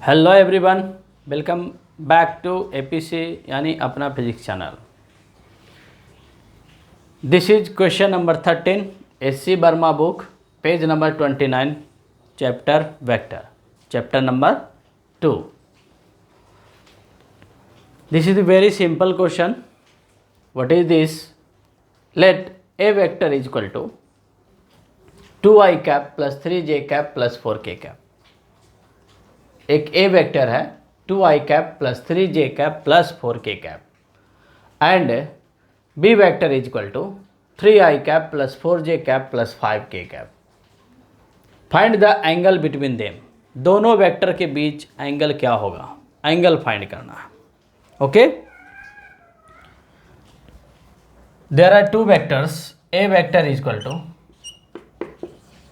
Hello everyone, welcome back to APC यानी अपना physics channel. This is question number 13 SC Verma book, page number 29, chapter vector, chapter number 2। This is a very simple question. What is this? Let a vector is equal to 2i cap plus 3j cap plus 4k cap। एक ए vector है 2i cap plus 3j cap plus 4k cap and B vector is equal to 3i cap plus 4j cap plus 5k cap. Find the angle between them. दोनों vector के बीच angle क्या होगा, angle find करना है। Okay, there are two vectors. A vector is equal to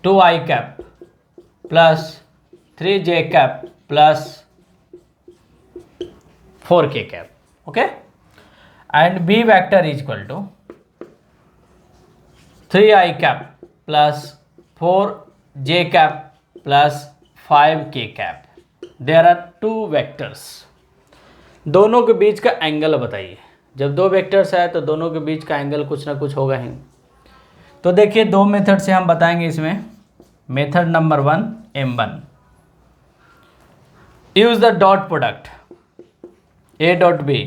2i cap plus 3j cap plus 4k cap. Okay, and B vector is equal to 3i cap plus 4j cap plus 5k cap. There are two vectors. दोनों के बीच का angle बताइए। जब दो vectors है तो दोनों के बीच का एंगल कुछ ना कुछ होगा ही। तो देखिए, दो मेथड से हम बताएंगे इसमें। Method number 1 M1, use the dot product a dot b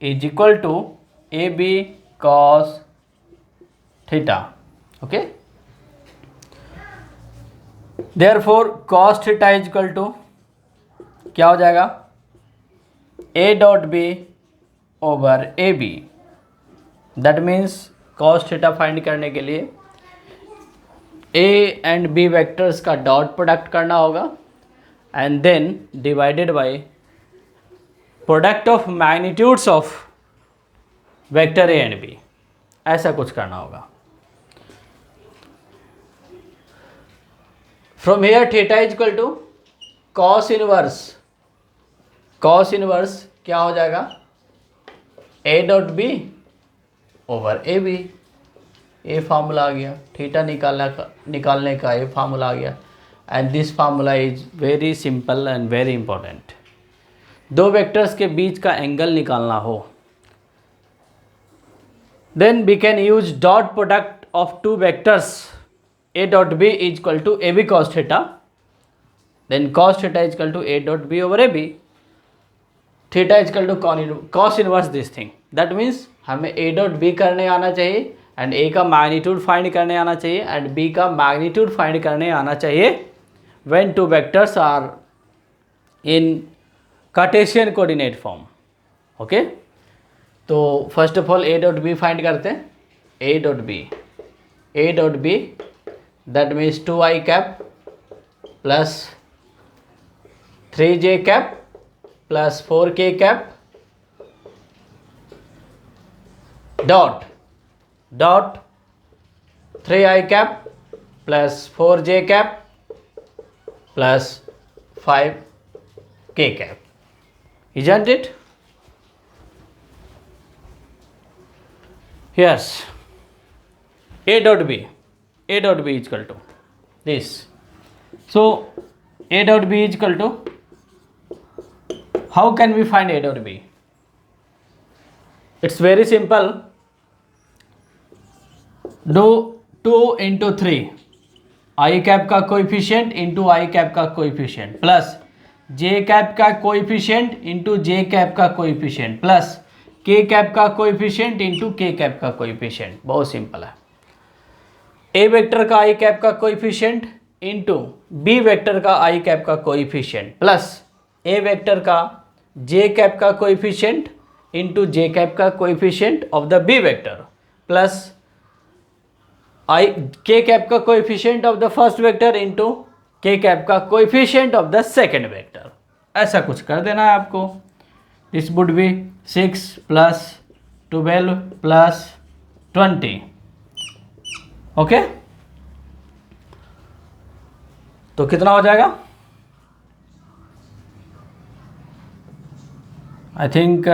is equal to ab cos theta। okay, therefore cos theta is equal to क्या हो जाएगा, a dot b over ab। that means cos theta find करने के लिए a and b vectors का dot product करना होगा and then divided by product of magnitudes of vector A and B, ऐसा कुछ करना होगा। From here theta is equal to cos inverse क्या हो जाएगा, A dot B over A B. ए फार्मूला आ गया, थीटा निकालने का ये फार्मूला आ गया and this formula is very simple and very important. दो वेक्टर्स के बीच का एंगल निकालना हो, then we can use dot product of two vectors A dot B is equal to A B cos theta, then cos theta is equal to A dot B over A B. Theta is equal to cos inverse this thing. That means हमें A dot B करने आना चाहिए and ए का magnitude find करने आना चाहिए and B का magnitude find करने आना चाहिए when two vectors are in Cartesian coordinate form. Okay, तो first of all A dot B find करते हैं। A dot B that means 2i cap plus 3j cap plus 4k cap dot 3i cap plus 4j cap plus 5k cap. Isn't it? Yes. A dot b is equal to this. So A dot b is equal to, how can we find A dot b? It's very simple. Do 2 into 3 i cap का coefficient into आई cap का coefficient plus j cap का coefficient into j cap का coefficient plus k cap का coefficient into k cap का coefficient. बहुत simple है। a vector का i cap का कोएफिशिएंट इंटू b वेक्टर का i कैप का कोएफिशिएंट प्लस a वेक्टर का j कैप का कोएफिशिएंट इंटू j कैप का coefficient of the b vector plus k cap का coefficient of the first vector into k cap का coefficient of the second vector. ऐसा कुछ कर देना है आपको। This would be 6 plus 12 plus 20। Okay, तो कितना हो जाएगा, आई थिंक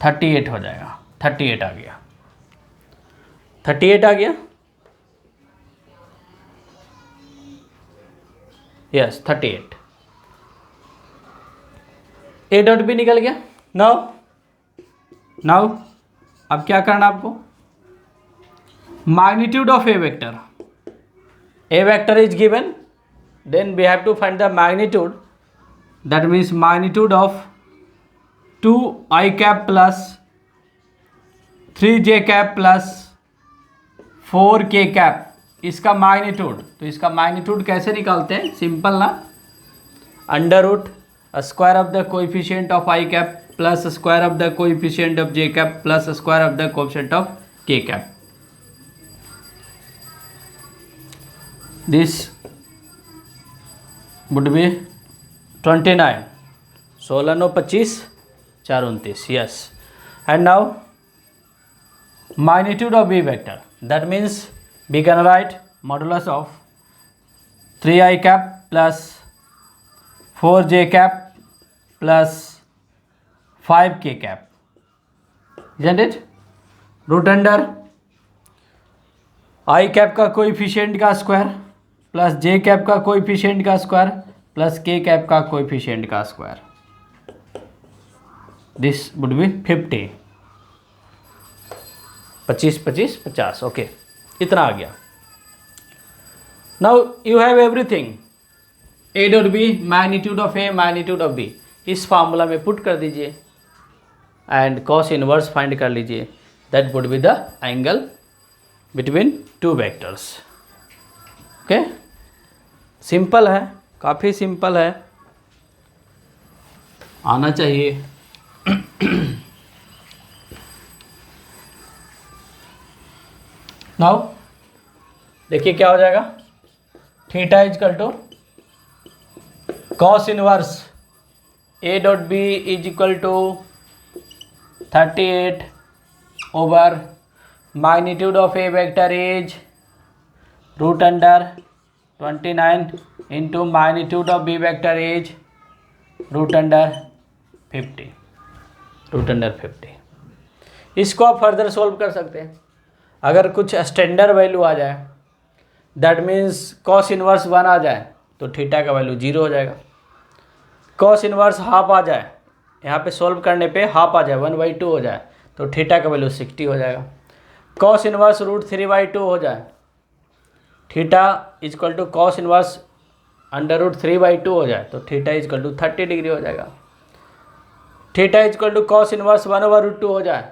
38 हो जाएगा। 38 आ गया, 38 आ गया। यस 38। ए डॉट बी निकल गया। नाउ अब क्या करना आपको, magnitude of a vector is given, then we have to find the magnitude, that means magnitude of 2i cap plus 3j cap plus 4k cap, इसका मैग्नीट्यूड। तो इसका मैग्नीट्यूड कैसे निकालते हैं, सिंपल ना, under root square of the coefficient of I cap plus square of the coefficient of J cap plus square of the coefficient of K cap. This would be 29, 16 9 25 4 29, yes. And now magnitude of b vector, that means we can write modulus of 3i cap plus 4j cap plus 5k cap, isn't it? Root under i cap का coefficient का square plus j cap का coefficient का square plus k cap का coefficient का square, this would be 50, 25 25 50, okay, इतना आ गया। Now you have everything, A dot B, magnitude of A, magnitude of B, इस फार्मूला में पुट कर दीजिए एंड कॉस इनवर्स फाइंड कर लीजिए, that would be the angle between two vectors. Okay, simple है, काफ़ी सिंपल है, आना चाहिए। नाउ देखिए क्या हो जाएगा, theta is equal to cos inverse A dot B is equal to 38 over magnitude of A vector is root under 29 into magnitude of B vector is root under 50, root under 50। इसको आप further solve कर सकते हैं। अगर कुछ standard value आ जाए, that means cos inverse 1 आ जाए, तो थीटा का वैल्यू 0 हो जाएगा। कॉस इनवर्स हाफ आ जाए, यहाँ पे सोल्व करने पे हाफ आ जाए, 1/2 हो जाए, तो थीटा का वैल्यू 60 हो जाएगा। कॉस इनवर्स √3/2 हो जाए, theta is equal to cos inverse √3/2 हो जाए, तो थीटा इजकल टू 30 डिग्री हो जाएगा। Theta is equal to cos inverse 1/√2 हो जाए,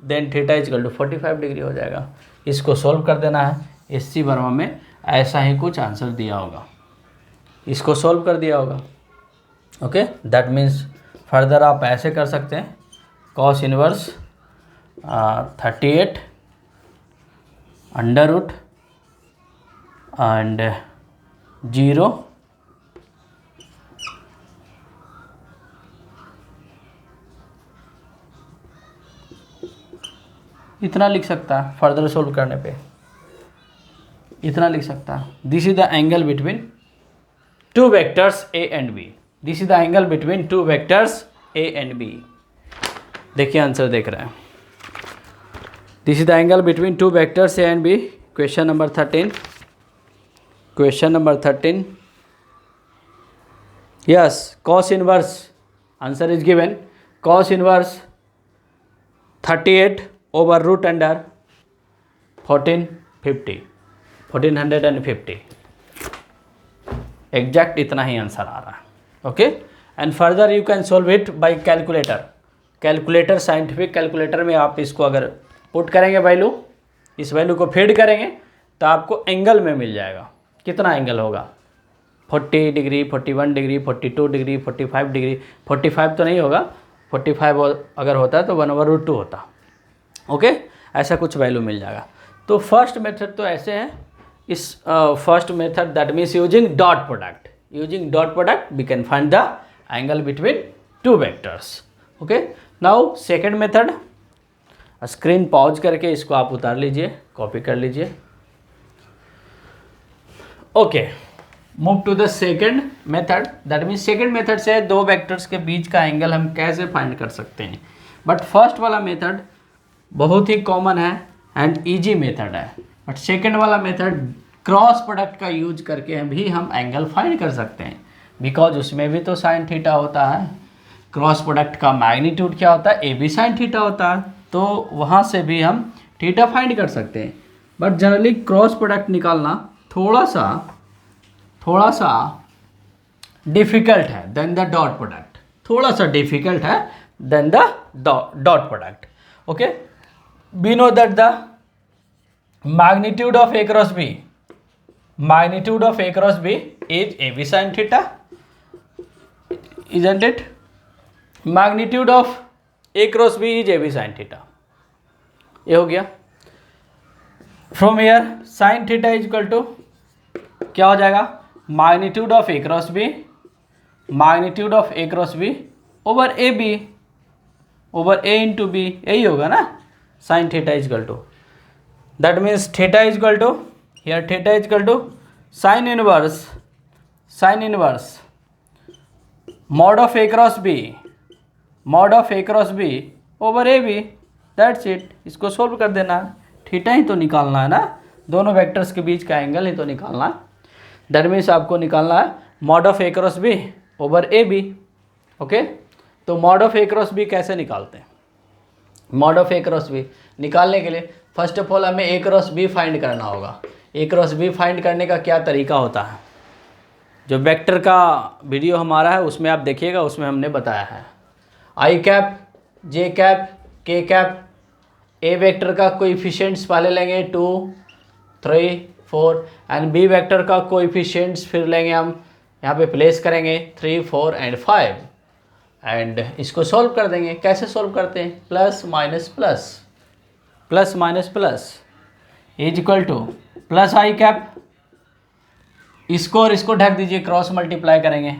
then theta is equal to 45 degree हो जाएगा। इसको सोल्व कर देना है। एससी वर्मा में ऐसा ही कुछ आंसर दिया होगा, इसको सोल्व कर दिया होगा। ओके, दैट मीन्स फर्दर आप ऐसे कर सकते हैं, cos inverse 38 under root and 0 इतना लिख सकता है, फर्दर सोल्व करने पे इतना लिख सकता है। This is the angle between two vectors A and B, this is the angle between two vectors A and B. देखिए आंसर देख रहे हैं, this is the angle between two vectors A and B. Question number 13, question number 13, yes, cos inverse, answer is given, cos inverse 38 over root under 1450, exact इतना ही answer आ रहा है। Okay, and further you can solve it by calculator, scientific calculator में आप इसको अगर put करेंगे वैल्यू, इस वैल्यू को फीड करेंगे तो आपको एंगल में मिल जाएगा। कितना एंगल होगा, 40 डिग्री, 41 डिग्री, 42 डिग्री, 45 डिग्री, 45 तो नहीं होगा, 45 अगर होता है तो 1/√2 होता। ओके, ऐसा कुछ वैल्यू मिल जाएगा। तो फर्स्ट मेथड तो ऐसे है, इस first method that means using dot product, we can find the angle between two vectors. Okay, now second method, screen pause करके इसको आप उतार लीजिए, कॉपी कर लीजिए। ओके, move to the second method, that means second method से दो वेक्टर्स के बीच का एंगल हम कैसे फाइंड कर सकते हैं। बट फर्स्ट वाला मेथड बहुत ही कॉमन है एंड इजी मेथड है, बट सेकेंड वाला मेथड क्रॉस प्रोडक्ट का यूज करके भी हम एंगल फाइंड कर सकते हैं, बिकॉज उसमें भी तो साइन थीटा होता है। क्रॉस प्रोडक्ट का मैग्नीट्यूड क्या होता है, ए बी साइन थीटा होता है, तो वहाँ से भी हम थीटा फाइंड कर सकते हैं। बट जनरली क्रॉस प्रोडक्ट निकालना थोड़ा सा डिफिकल्ट है देन द डॉट प्रोडक्ट, थोड़ा सा डिफिकल्ट है then the dot product. Okay, we know that the magnitude of A cross B is AB sin theta, isn't it? Magnitude of A cross B is AB sin theta, ये हो गया। From here sin theta is equal to क्या हो जाएगा, magnitude of A cross B over AB over A into B, यही होगा ना, sin theta is equal to, that means theta is equal to, here theta is equal to sin inverse mod of A cross B over AB, that's it। इसको solve कर देना है, theta ही तो निकालना है ना, दोनों वेक्टर्स के बीच का एंगल ही तो निकालना है। दैट मीन्स आपको निकालना है mod of A cross B over AB। Okay, तो mod of A cross B कैसे निकालते हैं? mod of A cross B निकालने के लिए फर्स्ट ऑफ ऑल हमें A क्रॉस B फाइंड करना होगा। A क्रॉस B फाइंड करने का क्या तरीका होता है, जो वेक्टर का वीडियो हमारा है उसमें आप देखिएगा, उसमें हमने बताया है आई कैप, जे कैप, के कैप। A वेक्टर का कोएफिशिएंट्स पहले लेंगे 2, 3, 4 एंड B वेक्टर का कोएफिशिएंट्स फिर लेंगे हम, यहाँ पे प्लेस करेंगे 3, 4 एंड 5 एंड इसको सॉल्व कर देंगे। कैसे सॉल्व करते हैं, plus minus plus is equal two plus I cap, इसको और इसको ढक दीजिए, क्रॉस मल्टीप्लाई करेंगे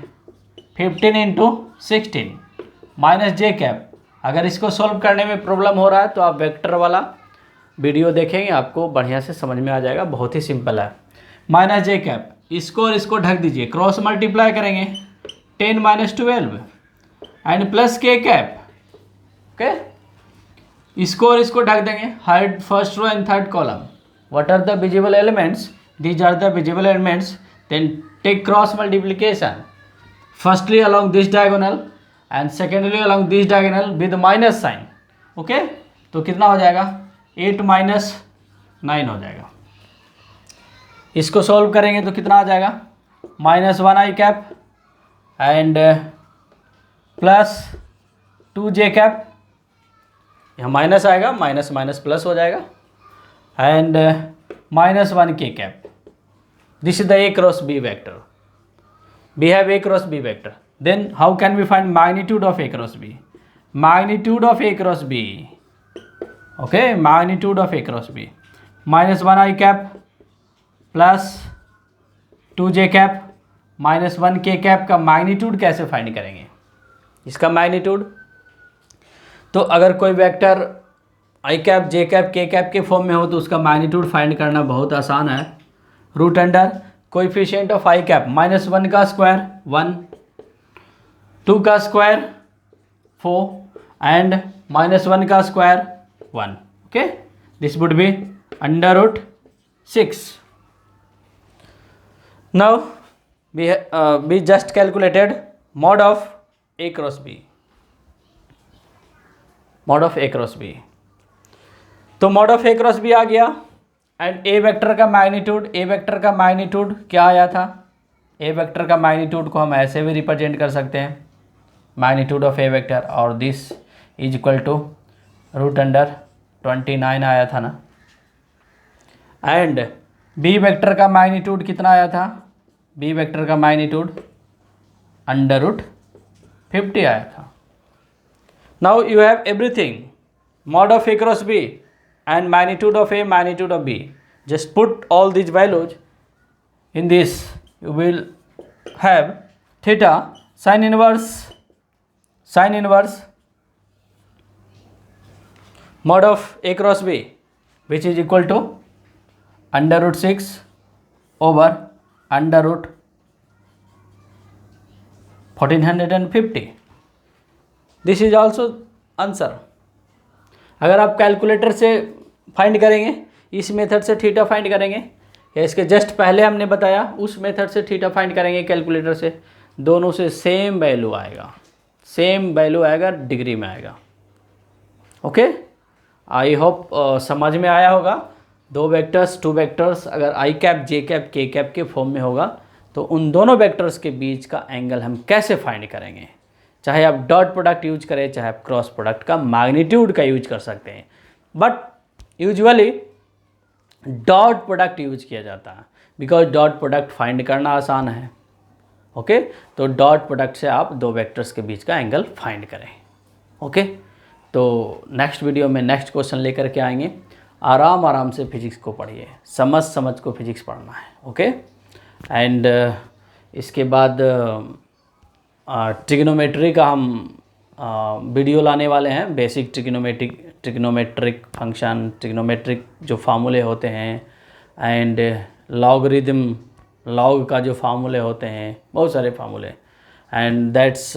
15 इंटू 16 माइनस जे कैप। अगर इसको सॉल्व करने में प्रॉब्लम हो रहा है तो आप वेक्टर वाला वीडियो देखेंगे, आपको बढ़िया से समझ में आ जाएगा, बहुत ही सिंपल है। माइनस जे कैप, इसको और इसको ढक दीजिए, क्रॉस मल्टीप्लाई करेंगे 10 minus 12 and plus k cap. Okay, इसको और इसको ढक देंगे, hide first row and third column. What are the visible elements, these are the visible elements, then take cross multiplication firstly along this diagonal and secondly along this diagonal with minus sign। Okay, तो कितना हो जाएगा, 8 minus 9 हो जाएगा। इसको solve करेंगे तो कितना आ जाएगा, -1 I cap and plus 2 J cap, यहाँ माइनस आएगा, माइनस माइनस प्लस हो जाएगा and -1 K cap. This is the A cross B vector. We have A cross B vector. Then how can we find magnitude of A cross B? Magnitude of A cross B. Okay, magnitude of A cross B. -1 I cap plus 2 J cap -1 K cap का magnitude कैसे find करेंगे? इसका magnitude, तो अगर कोई vector I cap, J cap, K cap के form में हो तो उसका मैग्नीट्यूड फाइंड करना बहुत आसान है। Root under coefficient of I cap, -1 का स्क्वायर 1, 2 का स्क्वायर 4 एंड -1 का square 1। Okay, this would be √6। Now we just calculated mod of A cross B, mod of A cross B। तो mod of A cross B आ गया and A vector का magnitude क्या आया था, ए vector का magnitude को हम ऐसे भी रिप्रेजेंट कर सकते हैं, मैग्नीट्यूड ऑफ ए वेक्टर, और दिस इज इक्वल टू √29 आया था ना। एंड बी वेक्टर का मैग्नीट्यूड कितना आया था, बी वेक्टर का मैग्नीट्यूड √50 आया था। Now you have everything, mod of A cross B and magnitude of A, magnitude of B. Just put all these values in this, you will have theta sin inverse mod of A cross B, which is equal to √6 over √1450। This is also answer। अगर आप calculator से find करेंगे, इस method से theta find करेंगे, या इसके just पहले हमने बताया उस मेथड से थीटा फाइंड करेंगे कैलकुलेटर से, दोनों से सेम वैल्यू आएगा, सेम वैल्यू आएगा, डिग्री में आएगा। ओके, आई होप समझ में आया होगा। दो वेक्टर्स, टू वेक्टर्स अगर आई कैप, जे कैप, के कैप के फॉर्म में होगा तो उन दोनों वेक्टर्स के बीच का एंगल हम कैसे फाइंड करेंगे। चाहे आप डॉट प्रोडक्ट यूज करें, चाहे आप क्रॉस प्रोडक्ट का मैग्नीट्यूड का यूज कर सकते हैं, but usually dot product use किया जाता है बिकॉज डॉट प्रोडक्ट फाइंड करना आसान है। ओके, तो डॉट प्रोडक्ट से आप दो वेक्टर्स के बीच का एंगल फाइंड करें। ओके, तो नेक्स्ट वीडियो में नेक्स्ट क्वेश्चन लेकर के आएंगे। आराम आराम से फिजिक्स को पढ़िए, समझ समझ को फिजिक्स पढ़ना है। ओके, एंड इसके बाद ट्रिग्नोमेट्री का हम वीडियो लाने वाले हैं। बेसिक ट्रिग्नोमेट्रिक फंक्शन, ट्रिग्नोमेट्रिक जो फार्मूले होते हैं, एंड लॉगरिदम, लॉग का जो फार्मूले होते हैं, बहुत सारे फार्मूले, एंड दैट्स